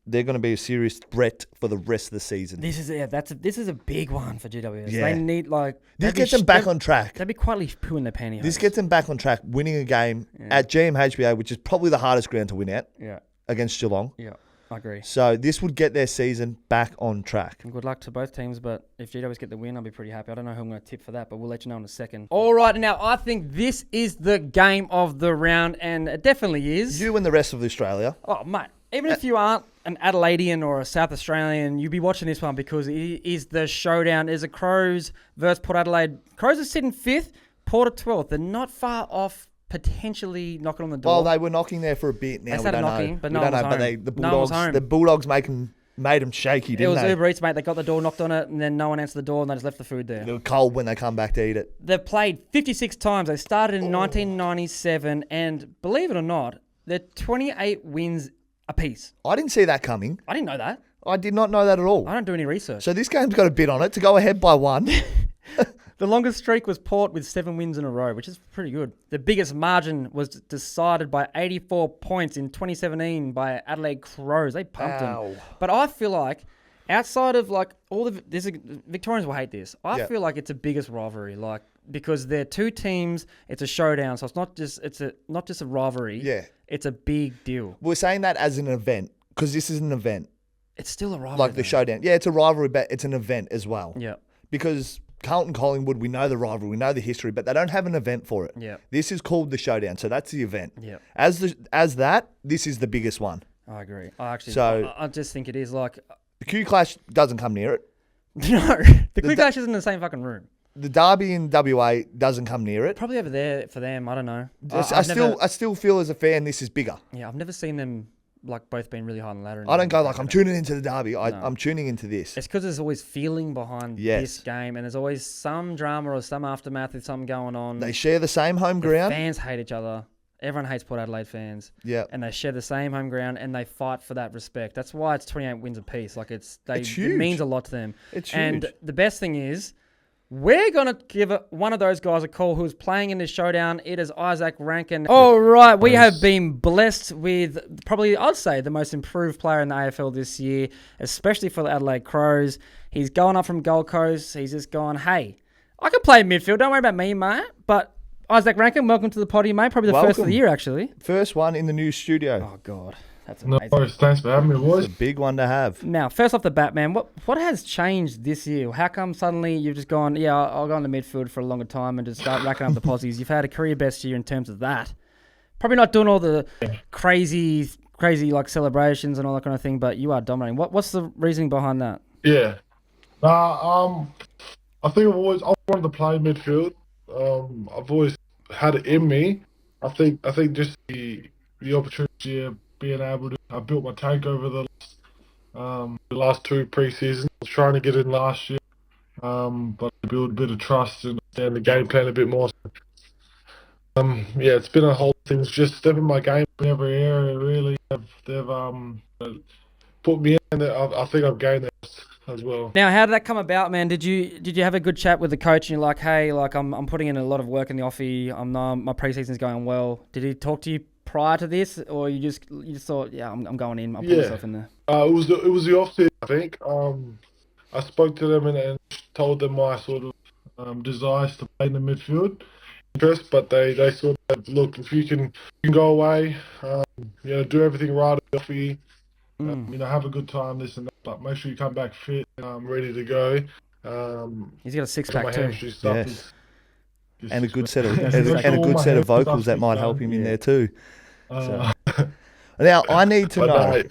They're going to be a serious threat for the rest of the season.
This is a big one for GWS. Yeah. They need
this gets them back on track.
They'd be quietly pooing their pantyhose.
This gets them back on track, winning a game at GMHBA, which is probably the hardest ground to win at.
Yeah.
Against Geelong.
Yeah, I agree.
So this would get their season back on track.
And good luck to both teams, but if GWS get the win, I'll be pretty happy. I don't know who I'm going to tip for that, but we'll let you know in a second. All right, now I think this is the game of the round, and it definitely is.
You and the rest of Australia.
Oh, mate. Even if you aren't an Adelaidean or a South Australian, you'll be watching this one because it is the showdown. It's a Crows versus Port Adelaide. Crows are sitting 5th, Port at 12th. They're not far off potentially knocking on the door.
Well, they were knocking there for a bit. Now
they started knocking, but no one was home.
The Bulldogs made them shaky, didn't they?
It was Uber Eats, mate. They got the door, knocked on it, and then no one answered the door, and they just left the food there.
They were cold when they come back to eat it.
They've played 56 times. They started in 1997, and believe it or not, they're 28 wins apiece.
I didn't see that coming.
I didn't know that.
I did not know that at all.
I don't do any research.
So this game's got a bit on it to go ahead by 1.
The longest streak was Port with 7 wins in a row, which is pretty good. The biggest margin was decided by 84 points in 2017 by Adelaide Crows. They pumped them. But I feel like outside of Victorians will hate this. I feel like it's the biggest rivalry, because they're two teams. It's a showdown, so it's not just a rivalry.
Yeah,
it's a big deal.
We're saying that as an event because this is an event.
It's still a rivalry,
like the showdown. Yeah, it's a rivalry, but it's an event as well.
Yeah,
because Carlton Collingwood, we know the rivalry, we know the history, but they don't have an event for it.
Yeah,
this is called the showdown, so that's the event.
Yeah,
as that, this is the biggest one.
I agree. I just think it is like
the Q Clash doesn't come near it.
No, the Q Clash isn't in the same fucking room.
The derby in WA doesn't come near it.
Probably over there for them. I don't know.
I still feel as a fan this is bigger.
Yeah, I've never seen them both being really high on the ladder.
I don't go I'm tuning into the derby. I'm tuning into this.
It's because there's always feeling behind this game, and there's always some drama or some aftermath of something going on.
They share the same home ground.
Fans hate each other. Everyone hates Port Adelaide fans.
Yeah.
And they share the same home ground and they fight for that respect. That's why it's 28 wins apiece. Like it's huge. It means a lot to them.
It's huge.
And the best thing is, we're going to give one of those guys a call who's playing in this showdown. It is Izak Rankine. All right, we have been blessed with probably, I'd say, the most improved player in the AFL this year, especially for the Adelaide Crows. He's going up from Gold Coast. He's just gone, hey, I can play midfield. Don't worry about me, mate. But Izak Rankine, welcome to the potty, mate. Probably the first of the year, actually.
First one in the new studio.
Oh, God. That's amazing.
No worries. Thanks for having me, boys.
It's a big one to have.
Now, first off the bat, man, what has changed this year? How come suddenly you've just gone, yeah, I'll go in the midfield for a longer time and just start racking up the posies? You've had a career best year in terms of that. Probably not doing all the crazy like celebrations and all that kind of thing, but you are dominating. What's the reasoning behind that?
Yeah. I think I wanted to play midfield. I've always had it in me. I think just the opportunity of being able to, I built my tank over the last two pre-seasons. I was trying to get in last year, but I built a bit of trust and understand the game plan a bit more. Yeah, it's been a whole thing. It's just stepping my game in every area. Really, they've put me in. I think I've gained that as well.
Now, how did that come about, man? Did you have a good chat with the coach and you're like, hey, like I'm putting in a lot of work in the offie. My pre-season's going well. Did he talk to you prior to this, or you just thought, yeah, I'm going in. I'll put myself in there.
It was the off season, I think. I spoke to them and told them my sort of desires to play in the midfield interest, but they sort of, look, if you can go away, do everything right at the offie, have a good time, this and that, but make sure you come back fit, ready to go.
He's got a six-pack too.
Yes. And a good set of vocals that might help him in there too. So. Now, I need to know,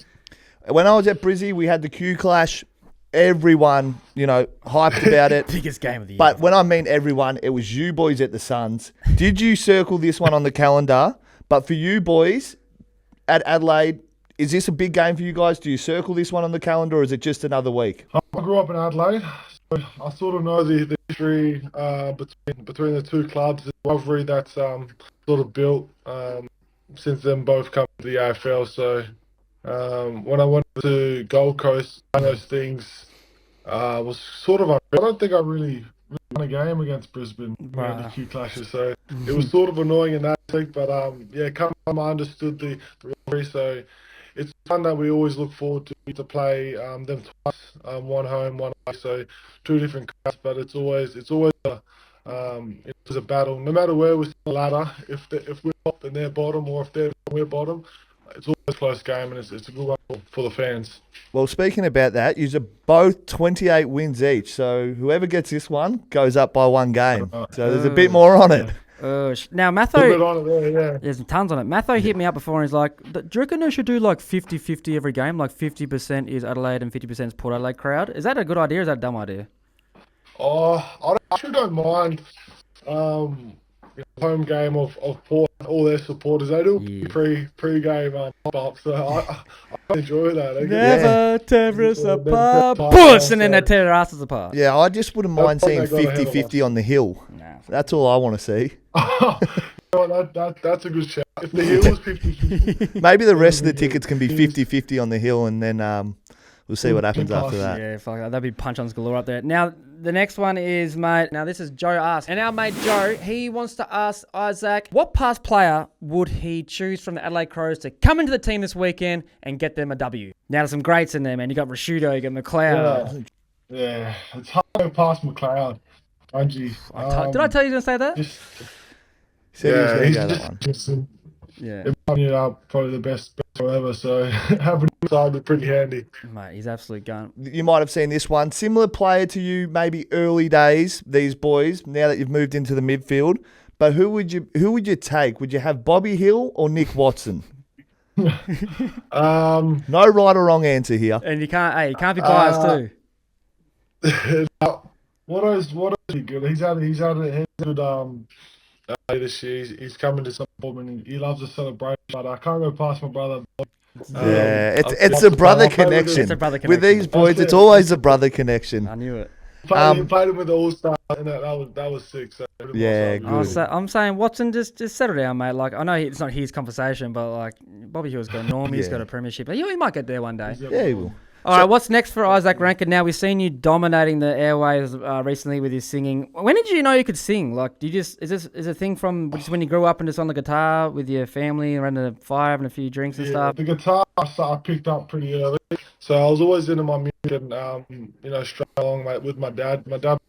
when I was at Brizzy, we had the Q Clash. Everyone, hyped about it.
Biggest game of the year.
But when I mean everyone, it was you boys at the Suns. Did you circle this one on the calendar? But for you boys at Adelaide, is this a big game for you guys? Do you circle this one on the calendar, or is it just another week?
I grew up in Adelaide, so I sort of know the history between the two clubs, the rivalry that's sort of built since them both come to the AFL. So when I went to Gold Coast, those things was sort of. I don't think I really won a game against Brisbane in the Q clashes, so it was sort of annoying in that aspect. But I understood the rivalry, so it's fun that we always look forward to play them twice, one home, one away, so two different cups. But it's always a battle. No matter where we sit on the ladder, if we're top and they're bottom, or if we're bottom, it's always a close game, and it's a good one for the fans.
Well, speaking about that, you're both 28 wins each, so whoever gets this one goes up by one game. So there's a bit more on it.
Now, Matho, there's tons on it. Matho hit me up before and he's like, do you reckon they should do like 50-50 every game? Like 50% is Adelaide and 50% is Port Adelaide crowd? Is that a good idea or is that a dumb idea?
I actually don't mind home game of Port, all their supporters. They do pre-game pop-up, so I enjoy that.
Never tear us apart. Push! And then they tear their asses apart.
Yeah, I just wouldn't mind seeing 50-50 on the hill. Nah, that's all I want to see.
That's a good shout. If the hill was 50-50.
Maybe the rest of the tickets can be 50-50 on the hill, and then we'll see what happens after that.
Yeah, fuck that. That'd be punch-ons galore up there. Now, the next one is, mate, now this is Joe asked. And our mate Joe, he wants to ask Izak, what past player would he choose from the Adelaide Crows to come into the team this weekend and get them a W? Now, there's some greats in there, man. You got Rashudo, you got McLeod.
Yeah, it's hard to go past McLeod. Did
I tell you to say that?
He's probably the best ever, so having him inside would be pretty handy.
Mate, he's absolute gun.
You might have seen this one. Similar player to you, maybe early days, these boys, now that you've moved into the midfield. But who would you take? Would you have Bobby Hill or Nick Watson? No right or wrong answer here.
And you can't be biased too.
What is he good? He's had a good this year. He's coming to support me. He loves the celebration, but I can't go past my brother.
It's a brother connection. With these boys, it's always a brother connection.
I knew it.
Played him with the All-Star, and that was sick. So
yeah, good.
I'm saying, Watson, just settle down, mate. Like, I know it's not his conversation, but like, Bobby Hill's got a norm, he's got a premiership. He might get there one day.
Yeah, he will.
All right, what's next for Izak Rankine? Now, we've seen you dominating the airwaves recently with your singing. When did you know you could sing? Like, is this a thing from just when you grew up and just on the guitar with your family around the fire having a few drinks and stuff?
The guitar I picked up pretty early, so I was always into my music and straight along with my dad.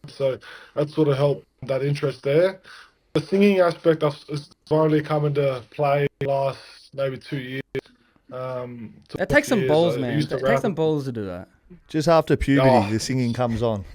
So that sort of helped that interest there. The singing aspect is finally coming to play last maybe 2 years.
It takes some balls, man. It takes some balls to do that.
Just after puberty, the singing comes on.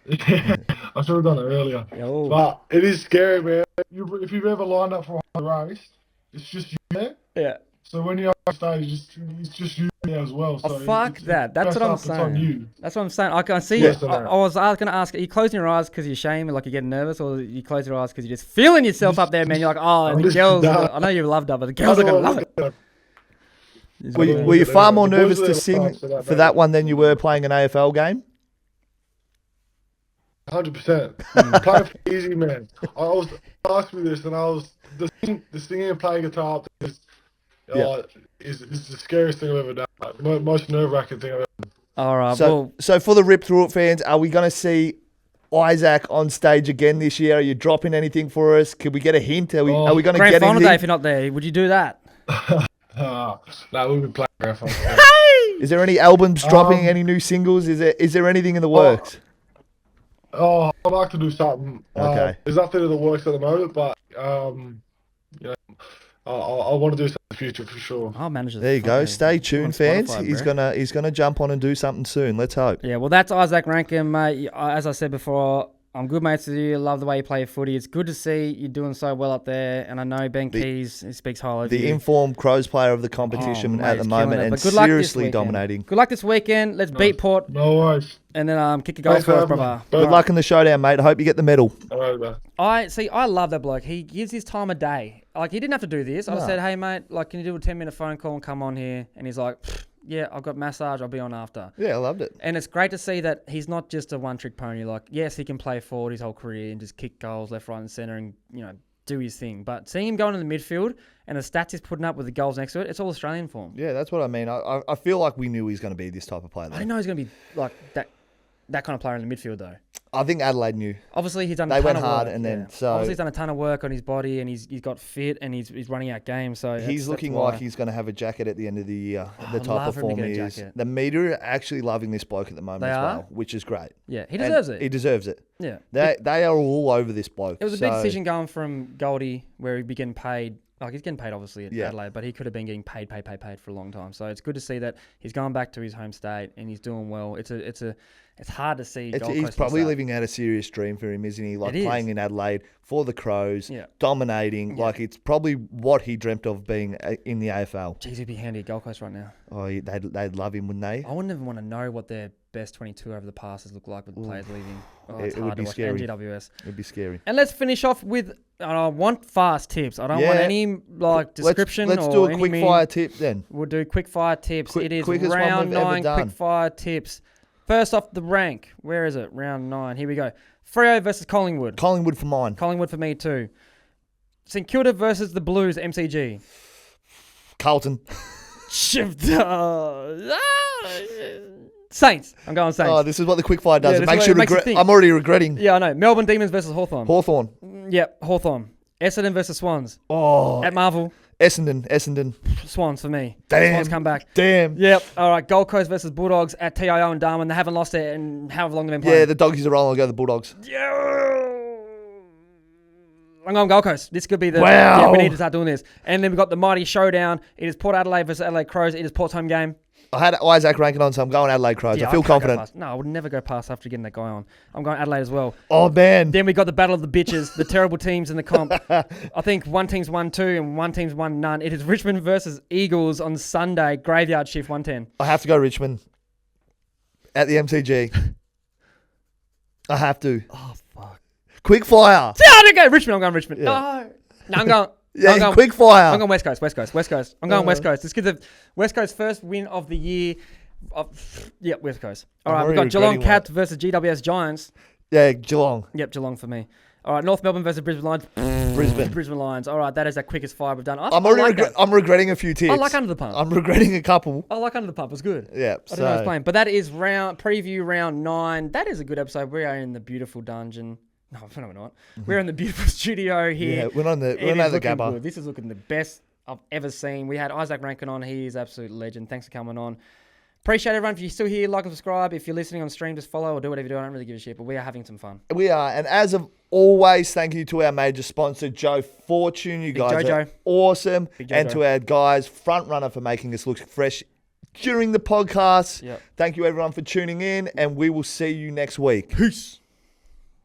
Yeah, I should have done it earlier.
Yo.
But it is scary, man. If you've ever lined up for a race, it's just you there.
Yeah.
So when you're on stage, it's just you there as well. So
fuck that. That's what I'm saying.
On you.
That's what I'm saying. I can see you. I was going to ask, are you closing your eyes because you're ashamed, like you're getting nervous, or you close your eyes because you're just feeling yourself up there, man? You're like, oh, and the girls, I know you love that, but the girls are going to love it.
Were you far more nervous to sing for that one than you were playing an AFL game?
100%. Playing for easy, man. I was asking me this, and I was the singing and playing guitar is the scariest thing I've ever done. Like, most nerve-wracking thing I've ever done.
All right.
So for the Rip Through It fans, are we going to see Izak on stage again this year? Are you dropping anything for us? Could we get a hint? Are we going to get anything?
Grand final day if you're not there. Would you do that?
No, we'll be playing grand final.
Is there any albums dropping? Any new singles? Is there anything in the works?
I'd like to do something.
Okay.
There's nothing in the works at the moment, but I want to do something in the future for sure.
I'll manage it.
There you go. Stay tuned, fans. He's gonna jump on and do something soon. Let's hope.
Yeah. Well, that's Izak Rankine, mate. As I said before, I'm good mates with you. Love the way you play footy. It's good to see you doing so well up there. And I know Ben Keys, he speaks highly of you.
The informed Crows player of the competition at the moment, and seriously dominating.
Good luck this weekend. Let's beat Port.
No worries.
And then kick a goal for us, brother.
Good luck in the showdown, mate. I hope you get the medal.
All right, man.
I love that bloke. He gives his time of day. Like, he didn't have to do this. I said, hey, mate, like, can you do a 10-minute phone call and come on here? And he's like, yeah, I've got massage. I'll be on after.
Yeah, I loved it.
And it's great to see that he's not just a one-trick pony. Like, yes, he can play forward his whole career and just kick goals left, right, and centre and, do his thing. But seeing him going in the midfield and the stats he's putting up with the goals next to it, it's all Australian form.
Yeah, that's what I mean. I feel like we knew he was going to be this type of player, though.
I didn't know he was going to be like that kind of player in the midfield, though.
I think Adelaide knew.
Obviously, he's done a ton of work.
They went hard, and then
obviously he's done a ton of work on his body, and he's got fit, and he's running out games. So
he's looking like he's going to have a jacket at the end of the year. The type of form he is. The media are actually loving this bloke at the moment as well, which is great.
Yeah, he deserves it.
He deserves it.
Yeah,
they are all over this bloke.
It was a big decision going from Goldie, where he'd be getting paid. Like, he's getting paid, obviously, at Adelaide, but he could have been getting paid for a long time. So it's good to see that he's going back to his home state and he's doing well. It's hard to see.
He's probably living out a serious dream for him, isn't he? Like, playing in Adelaide for the Crows, dominating. Yeah. Like, it's probably what he dreamt of being in the AFL.
Jeez, he'd be handy at Gold Coast right now.
Oh, they'd love him, wouldn't they?
I wouldn't even want to know what their best 22 over the passes look like with the players leaving. Oh,
it would be scary.
NGWS.
It would be scary.
And let's finish off with, I want fast tips. I don't want any description.
Let's do a quick fire tip then.
We'll do quick fire tips. It is round 9 quick fire tips. First off the rank. Where is it? Round 9. Here we go. Freo versus Collingwood.
Collingwood for mine.
Collingwood for me too. St Kilda versus the Blues MCG.
Carlton.
Saints. I'm going Saints.
Oh, this is what the quickfire does. It makes you regret. I'm already regretting.
Yeah, I know. Melbourne Demons versus Hawthorn. Yep, Hawthorn. Essendon versus Swans.
Oh.
At Marvel.
Essendon.
Swans for me.
Damn.
Swans come back.
Damn.
Yep. All right. Gold Coast versus Bulldogs at TIO and Darwin. They haven't lost it in however long they've been playing.
Yeah, the Doggies are rolling. I'll go the Bulldogs.
Yeah. I'm going Gold Coast. This could be the...
Wow.
Yeah, we need to start doing this. And then we've got the mighty showdown. It is Port Adelaide versus Adelaide Crows. It is Port's home game.
I had Izak Rankine on, so I'm going Adelaide Crows.
Yeah,
I feel confident.
No, I would never go past after getting that guy on. I'm going Adelaide as well.
Oh, man.
Then we got the battle of the bitches, the terrible teams in the comp. I think one team's won 2 and one team's won none. It is Richmond versus Eagles on Sunday, graveyard shift 110.
I have to go Richmond at the MCG. I have to.
Oh, fuck.
Quick fire.
Yeah, I don't go Richmond. I'm going Richmond. Yeah. No, I'm going...
Yeah, quick fire.
I'm going West Coast. I'm going West Coast. This gives the West Coast first win of the year. Yep, West Coast. All right, we've got Geelong Cats versus GWS Giants.
Yeah, Geelong.
Yep, Geelong for me. All right, North Melbourne versus Brisbane Lions. Brisbane Lions. All right, that is the quickest 5 we've done.
I'm regretting a few tips.
I like Under the Pump.
I'm regretting a couple.
I like Under the Pump. It was good.
Yeah.
I don't know what I was playing. But that is preview round 9. That is a good episode. We are in the beautiful dungeon. No, we're not. We're in the beautiful studio here.
Yeah, we're on the Gabba.
Good. This is looking the best I've ever seen. We had Izak Rankine on. He is absolute legend. Thanks for coming on. Appreciate everyone. If you're still here, like and subscribe. If you're listening on stream, just follow or do whatever you do. I don't really give a shit, but we are having some fun.
We are. And as of always, thank you to our major sponsor, Joe Fortune. You guys are awesome. And to our guys, front runner, for making us look fresh during the podcast. Yep. Thank you, everyone, for tuning in, and we will see you next week.
Peace.